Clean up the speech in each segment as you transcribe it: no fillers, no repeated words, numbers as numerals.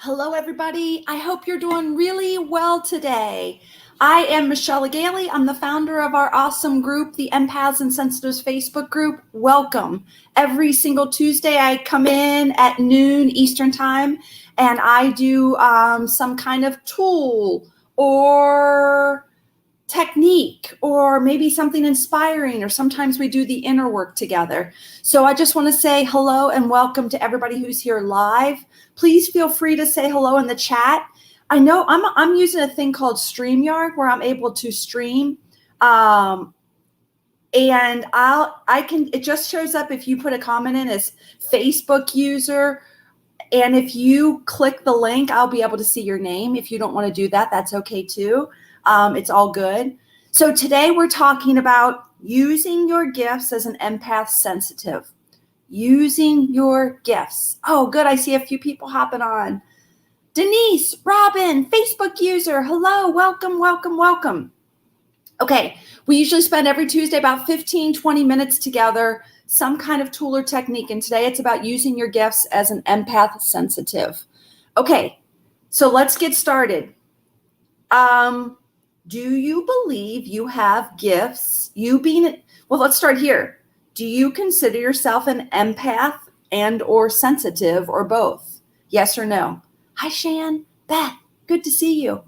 Hello, everybody. I hope you're doing really well today. I am Michelle Gailey. I'm the founder of our awesome group, the Empaths and Sensitives Facebook group. Welcome. Every single Tuesday, I come in at noon Eastern time, and I do some kind of tool or technique or maybe something inspiring, or sometimes we do the inner work together. So I just want to say hello and welcome to everybody who's here live. Please feel free to say hello in the chat. I know I'm using a thing called StreamYard where I'm able to stream, and it just shows up if you put a comment in as Facebook user. And if you click the link, I'll be able to see your name. If you don't want to do that, that's okay too. It's all good. So today we're talking about using your gifts as an empath sensitive. Using your gifts. Oh, good. I see a few people hopping on. Denise, Robin, Facebook user. Hello, welcome, welcome, welcome. Okay, we usually spend every Tuesday about 15, 20 minutes together, some kind of tool or technique. And today it's about using your gifts as an empath sensitive. Okay, so let's get started. Do you believe you have gifts? Well, let's start here. Do you consider yourself an empath and or sensitive or both? Yes or no? Hi, Shan. Beth, good to see you.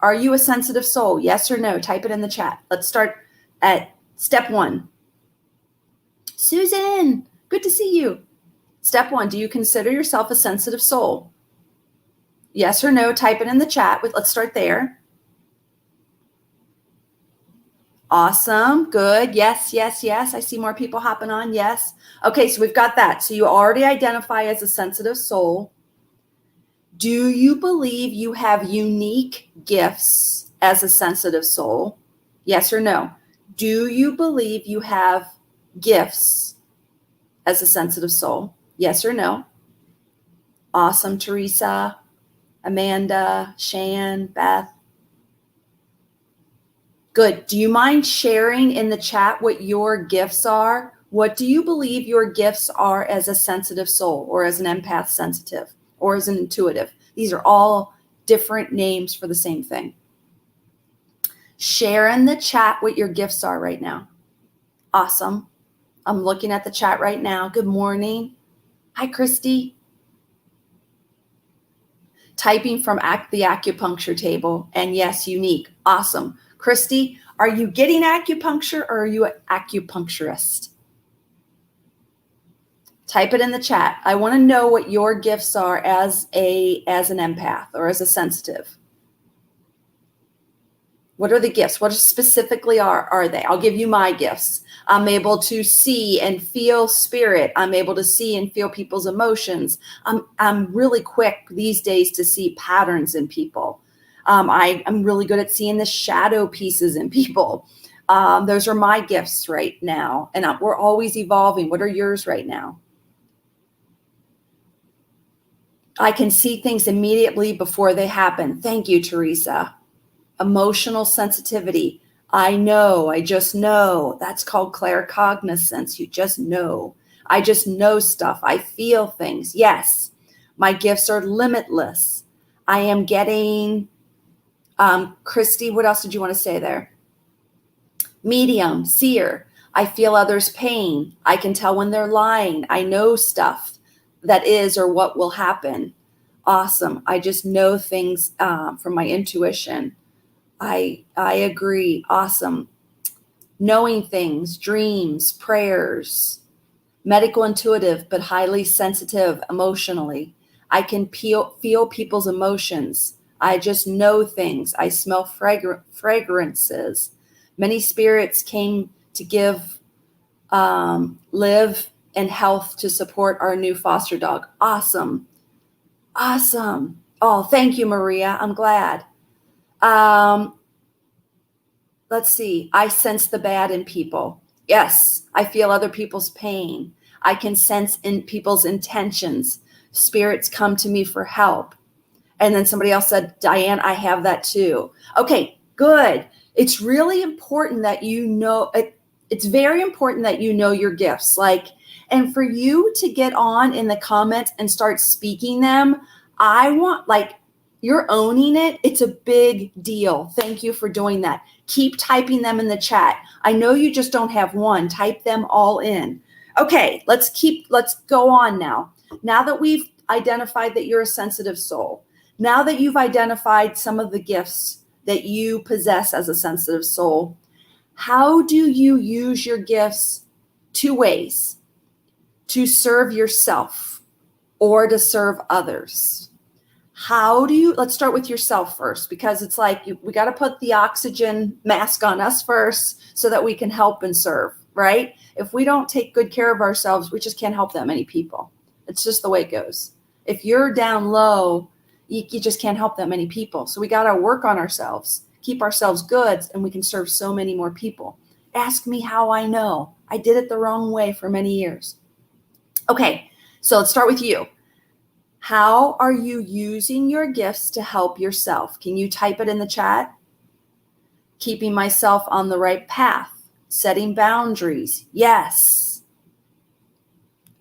Are you a sensitive soul? Yes or no? Type it in the chat. Let's start at step 1. Susan, good to see you. Step 1, do you consider yourself a sensitive soul? Yes or no? Type it in the chat. Let's start there. Awesome. Good. Yes, yes, yes. I see more people hopping on. Yes. Okay, so we've got that. So you already identify as a sensitive soul. Do you believe you have unique gifts as a sensitive soul? Yes or no? Do you believe you have gifts as a sensitive soul? Yes or no? Awesome, Teresa, Amanda, Shan, Beth. Good. Do you mind sharing in the chat what your gifts are? What do you believe your gifts are as a sensitive soul, or as an empath sensitive, or as an intuitive? These are all different names for the same thing. Share in the chat what your gifts are right now. Awesome. I'm looking at the chat right now. Good morning. Hi, Christy. Typing from the acupuncture table. And yes, unique. Awesome. Christy, are you getting acupuncture, or are you an acupuncturist? Type it in the chat. I want to know what your gifts are as an empath or as a sensitive. What are the gifts? What specifically are they? I'll give you my gifts. I'm able to see and feel spirit. I'm able to see and feel people's emotions. I'm really quick these days to see patterns in people. I'm really good at seeing the shadow pieces in people. Those are my gifts right now. And we're always evolving. What are yours right now? I can see things immediately before they happen. Thank you, Teresa. Emotional sensitivity. I just know. That's called claircognizance. You just know. I just know stuff. I feel things. Yes, my gifts are limitless. I am getting, Christy, what else did you want to say there? Medium, seer. I feel others' pain. I can tell when they're lying. I know stuff that is or what will happen. Awesome. I just know things from my intuition. I agree. Awesome. Knowing things, dreams, prayers, medical intuitive, but highly sensitive emotionally. I can feel people's emotions. I just know things. I smell fragrances. Many spirits came to give, live, and health to support our new foster dog. Awesome. Awesome. Oh, thank you, Maria. I'm glad. Let's see. I sense the bad in people. Yes, I feel other people's pain. I can sense in people's intentions. Spirits come to me for help. And then somebody else said, Diane, I have that too. Okay, good. It's really important that you know, it's very important that you know your gifts. And for you to get on in the comments and start speaking them, I want, like, you're owning it. It's a big deal. Thank you for doing that. Keep typing them in the chat. I know you just don't have one. Type them all in. Okay, let's go on now. Now that we've identified that you're a sensitive soul, now that you've identified some of the gifts that you possess as a sensitive soul, how do you use your gifts? Two ways: to serve yourself or to serve others. Let's start with yourself first, because it's like we got to put the oxygen mask on us first so that we can help and serve, right? If we don't take good care of ourselves, we just can't help that many people. It's just the way it goes. If you're down low, you just can't help that many people. So we got to work on ourselves, keep ourselves good, and we can serve so many more people. Ask me how I know. I did it the wrong way for many years. Okay, so let's start with you. How are you using your gifts to help yourself? Can you type it in the chat? Keeping myself on the right path. Setting boundaries. Yes.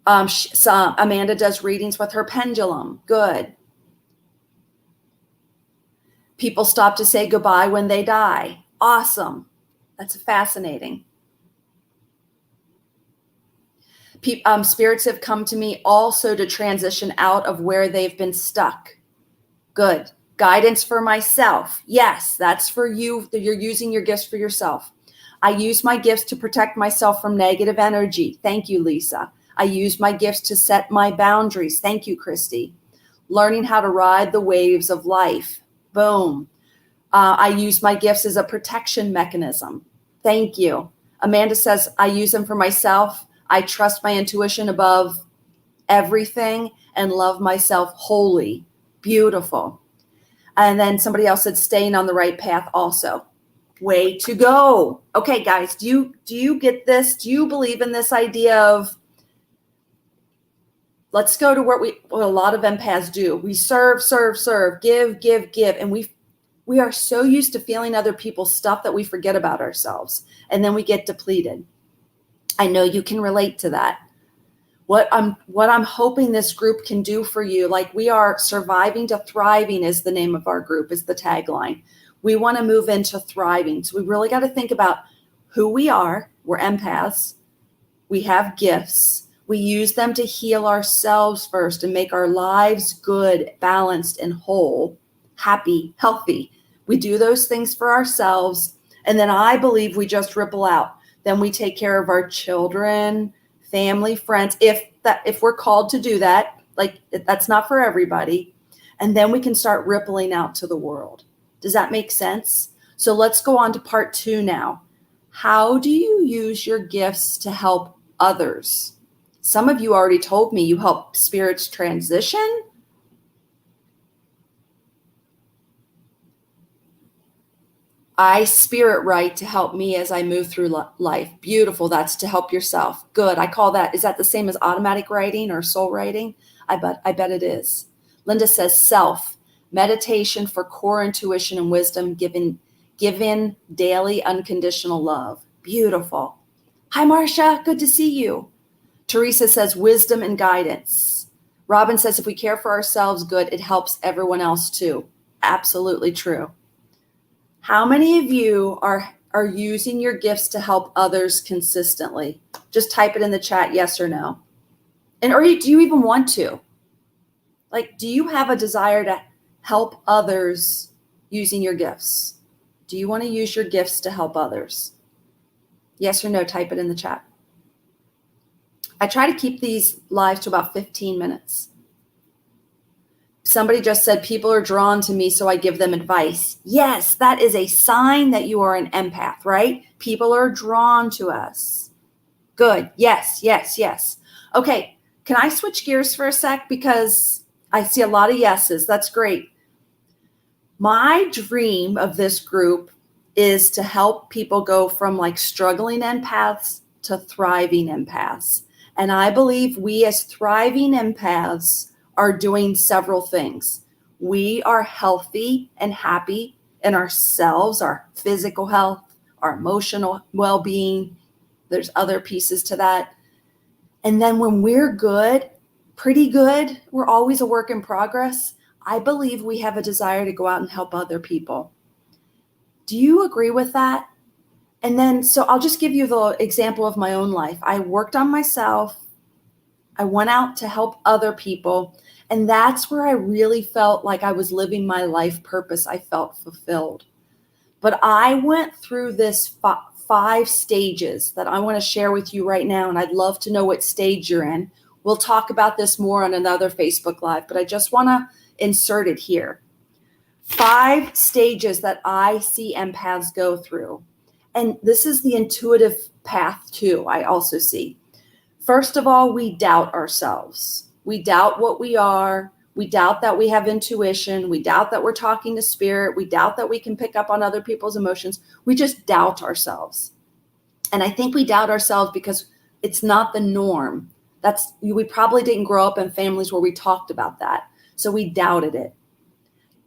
Amanda does readings with her pendulum. Good. People stop to say goodbye when they die. Awesome. That's fascinating. Spirits have come to me also to transition out of where they've been stuck. Good. Guidance for myself. Yes, that's for you. You're using your gifts for yourself. I use my gifts to protect myself from negative energy. Thank you, Lisa. I use my gifts to set my boundaries. Thank you, Christy. Learning how to ride the waves of life. Boom. I use my gifts as a protection mechanism. Thank you. Amanda says, I use them for myself. I trust my intuition above everything and love myself wholly. Beautiful. And then somebody else said staying on the right path also. Way to go. Okay, guys, do you get this? Do you believe in this idea of, let's go to what a lot of empaths do. We serve, give. And we are so used to feeling other people's stuff that we forget about ourselves. And then we get depleted. I know you can relate to that. What I'm hoping this group can do for you, like we are surviving to thriving is the name of our group, is the tagline. We want to move into thriving. So we really got to think about who we are. We're empaths. We have gifts. We use them to heal ourselves first and make our lives good, balanced, and whole, happy, healthy. We do those things for ourselves. And then I believe we just ripple out. Then we take care of our children, family, friends, if we're called to do that. Like, that's not for everybody. And then we can start rippling out to the world. Does that make sense? So let's go on to part 2 now. How do you use your gifts to help others? Some of you already told me you help spirits transition. I spirit write to help me as I move through life. Beautiful. That's to help yourself. Good. I call that, is that the same as automatic writing or soul writing? I bet it is. Linda says self, meditation for core intuition and wisdom, given daily unconditional love. Beautiful. Hi, Marcia. Good to see you. Teresa says wisdom and guidance. Robin says if we care for ourselves, good, it helps everyone else too. Absolutely true. How many of you are using your gifts to help others consistently? Just type it in the chat, yes or no. Or do you even want to? Like, do you have a desire to help others using your gifts? Do you want to use your gifts to help others? Yes or no, type it in the chat. I try to keep these lives to about 15 minutes. Somebody just said, people are drawn to me, so I give them advice. Yes, that is a sign that you are an empath, right? People are drawn to us. Good. Yes. Okay, can I switch gears for a sec? Because I see a lot of yeses. That's great. My dream of this group is to help people go from like struggling empaths to thriving empaths. And I believe we as thriving empaths are doing several things. We are healthy and happy in ourselves, our physical health, our emotional well-being. There's other pieces to that. And then when we're good, pretty good, we're always a work in progress. I believe we have a desire to go out and help other people. Do you agree with that? And then, so I'll just give you the example of my own life. I worked on myself. I went out to help other people. And that's where I really felt like I was living my life purpose. I felt fulfilled. But I went through this 5 stages that I want to share with you right now. And I'd love to know what stage you're in. We'll talk about this more on another Facebook Live, but I just want to insert it here. 5 stages that I see empaths go through. And this is the intuitive path too, I also see. First of all, we doubt ourselves. We doubt what we are. We doubt that we have intuition. We doubt that we're talking to spirit. We doubt that we can pick up on other people's emotions. We just doubt ourselves. And I think we doubt ourselves because it's not the norm. We probably didn't grow up in families where we talked about that. So we doubted it.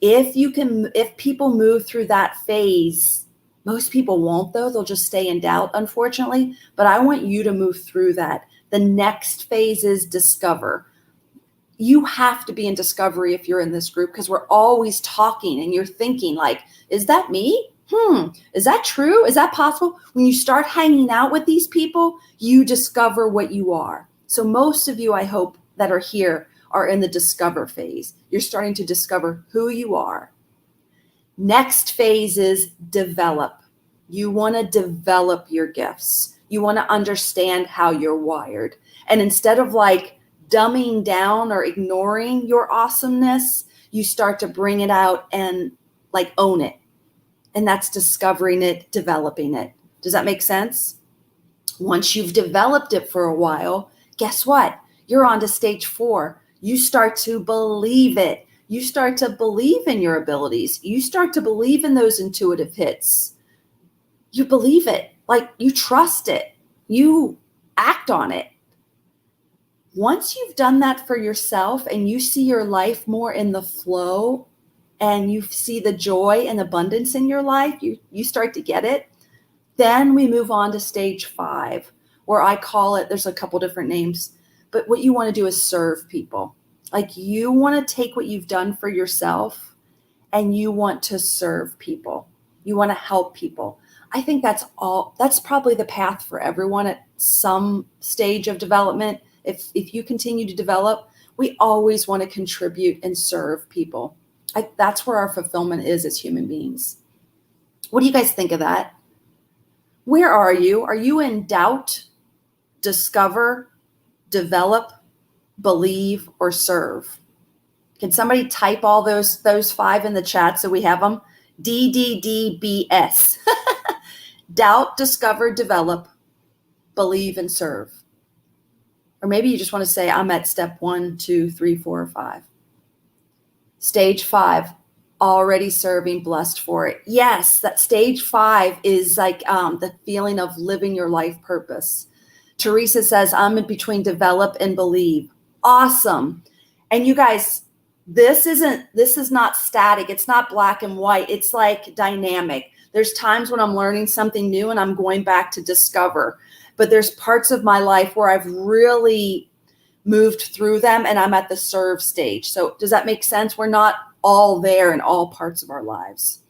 If people move through that phase, most people won't though. They'll just stay in doubt, unfortunately. But I want you to move through that. The next phase is discover. You have to be in discovery if you're in this group, because we're always talking and you're thinking like, is that me? Is that true? Is that possible? When you start hanging out with these people, you discover what you are. So most of you, I hope, that are here are in the discover phase. You're starting to discover who you are. Next phase is develop. You want to develop your gifts. You want to understand how you're wired. And instead of like dumbing down or ignoring your awesomeness, you start to bring it out and like own it. And that's discovering it, developing it. Does that make sense? Once you've developed it for a while, guess what? You're on to stage 4. You start to believe it. You start to believe in your abilities. You start to believe in those intuitive hits. You believe it, like you trust it. You act on it. Once you've done that for yourself and you see your life more in the flow and you see the joy and abundance in your life, you start to get it. Then we move on to stage 5, where I call it, there's a couple different names, but what you want to do is serve people. Like you want to take what you've done for yourself and you want to serve people. You want to help people. I think that's probably the path for everyone at some stage of development. If you continue to develop, we always want to contribute and serve people. That's where our fulfillment is as human beings. What do you guys think of that? Where are you? Are you in doubt, discover, develop, believe, or serve? Can somebody type all those 5 in the chat so we have them? DDDBS. Doubt, discover, develop, believe, and serve. Or maybe you just want to say, I'm at step 1, 2, 3, 4, or 5. Stage 5, already serving, blessed for it. Yes, that stage 5 is like the feeling of living your life purpose. Teresa says, I'm in between develop and believe. Awesome. And you guys, this is not static. It's not black and white. It's like dynamic. There's times when I'm learning something new and I'm going back to discover. But there's parts of my life where I've really moved through them and I'm at the serve stage. So does that make sense? We're not all there in all parts of our lives.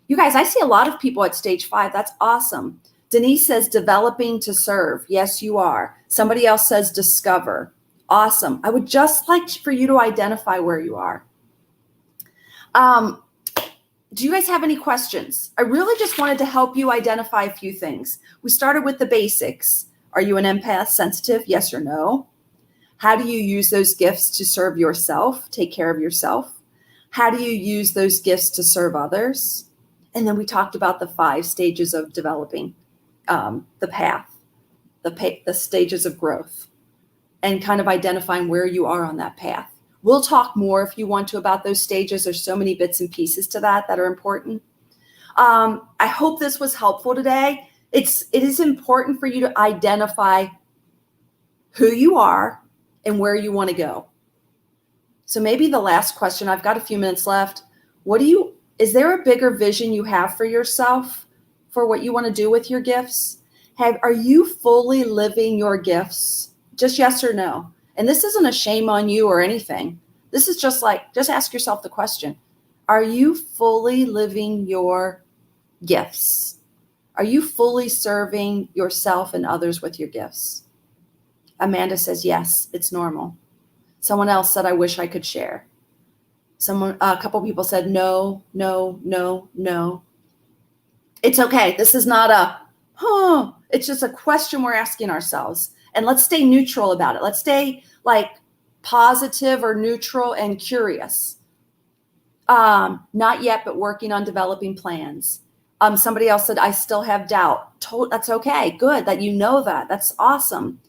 You guys, I see a lot of people at stage 5. That's awesome. Denise says developing to serve. Yes, you are. Somebody else says discover. Awesome. I would just like for you to identify where you are. Do you guys have any questions? I really just wanted to help you identify a few things. We started with the basics. Are you an empath, sensitive? Yes or no? How do you use those gifts to serve yourself, take care of yourself? How do you use those gifts to serve others? And then we talked about the 5 stages of developing the path, the stages of growth, and kind of identifying where you are on that path. We'll talk more if you want to about those stages. There's so many bits and pieces to that are important. I hope this was helpful today. It is important for you to identify who you are and where you want to go. So maybe the last question, I've got a few minutes left. Is there a bigger vision you have for yourself, for what you want to do with your gifts? Are you fully living your gifts? Just yes or no. And this isn't a shame on you or anything. This is just ask yourself the question, are you fully living your gifts? Are you fully serving yourself and others with your gifts? Amanda says, yes, it's normal. Someone else said, I wish I could share. A couple people said, no, no, no, no. It's okay. This is not it's just a question we're asking ourselves. And let's stay neutral about it. Let's stay positive or neutral and curious. Not yet, but working on developing plans. Somebody else said, I still have doubt. That's okay. Good that you know that. That's awesome.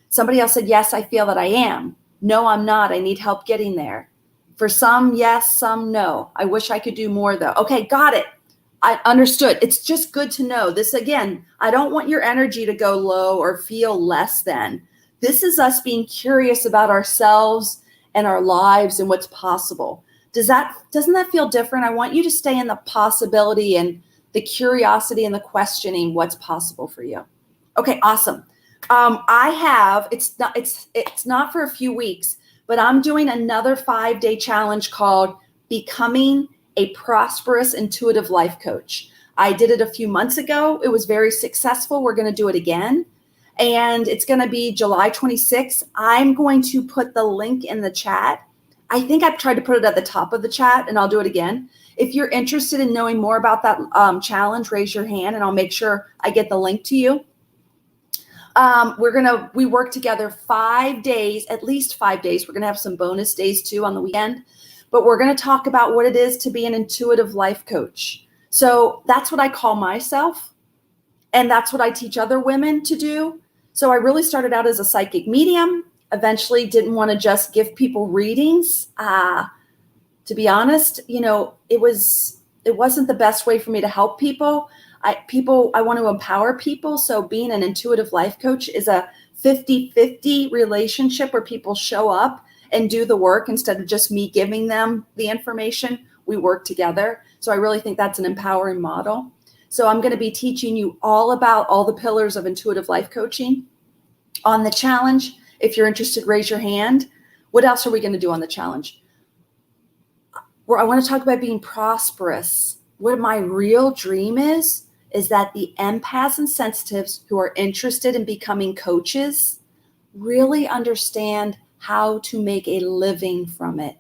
Somebody else said, yes, I feel that I am. No, I'm not. I need help getting there. For some, yes, some no. I wish I could do more though. Okay, got it. I understood. It's just good to know this. Again, I don't want your energy to go low or feel less than. This is us being curious about ourselves and our lives and what's possible. Doesn't that feel different? I want you to stay in the possibility and the curiosity and the questioning what's possible for you. Okay, awesome. It's not for a few weeks, but I'm doing another 5-day challenge called Becoming a Prosperous Intuitive Life Coach. I did it a few months ago. It was very successful. We're going to do it again. And it's going to be July 26th. I'm going to put the link in the chat. I think I've tried to put it at the top of the chat, and I'll do it again. If you're interested in knowing more about that challenge, raise your hand and I'll make sure I get the link to you. We work together 5 days, at least 5 days. We're going to have some bonus days too on the weekend, but we're going to talk about what it is to be an intuitive life coach. So that's what I call myself. And that's what I teach other women to do. So I really started out as a psychic medium, eventually didn't want to just give people readings. To be honest, it wasn't the best way for me to help people. I want to empower people. So being an intuitive life coach is a 50-50 relationship where people show up and do the work instead of just me giving them the information. We work together. So I really think that's an empowering model. So I'm going to be teaching you all about all the pillars of intuitive life coaching on the challenge. If you're interested, raise your hand. What else are we going to do on the challenge? I want to talk about being prosperous. What my real dream is that the empaths and sensitives who are interested in becoming coaches really understand how to make a living from it.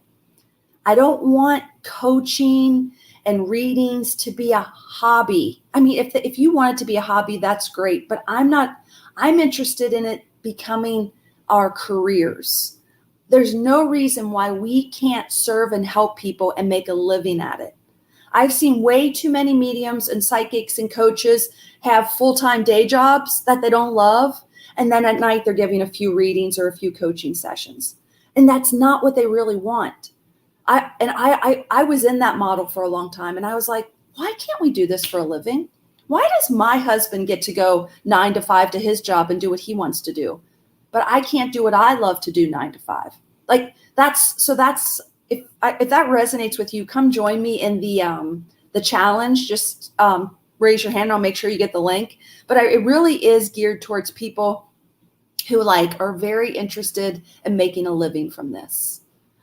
I don't want coaching and readings to be a hobby. I mean, if you want it to be a hobby, that's great, but I'm interested in it becoming our careers. There's no reason why we can't serve and help people and make a living at it. I've seen way too many mediums and psychics and coaches have full-time day jobs that they don't love. And then at night, they're giving a few readings or a few coaching sessions. And that's not what they really want. I was in that model for a long time. And I was like, why can't we do this for a living? Why does my husband get to go 9 to 5 to his job and do what he wants to do? But I can't do what I love to do 9 to 5. If that resonates with you, come join me in the challenge. Just raise your hand and I'll make sure you get the link. But it really is geared towards people who are very interested in making a living from this.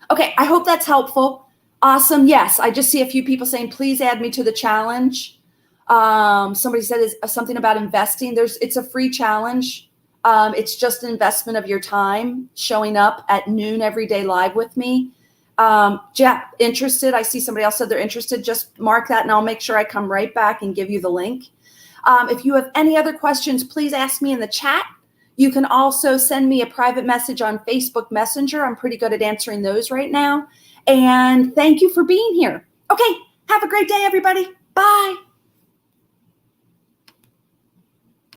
Okay, I hope that's helpful. Awesome. Yes, I just see a few people saying, please add me to the challenge. Somebody said something about investing. It's a free challenge. It's just an investment of your time showing up at noon every day live with me. Jeff, interested? I see somebody else said they're interested. Just mark that and I'll make sure I come right back and give you the link. If you have any other questions, please ask me in the chat. You can also send me a private message on Facebook Messenger. I'm pretty good at answering those right now. And thank you for being here. Okay, have a great day, everybody. Bye.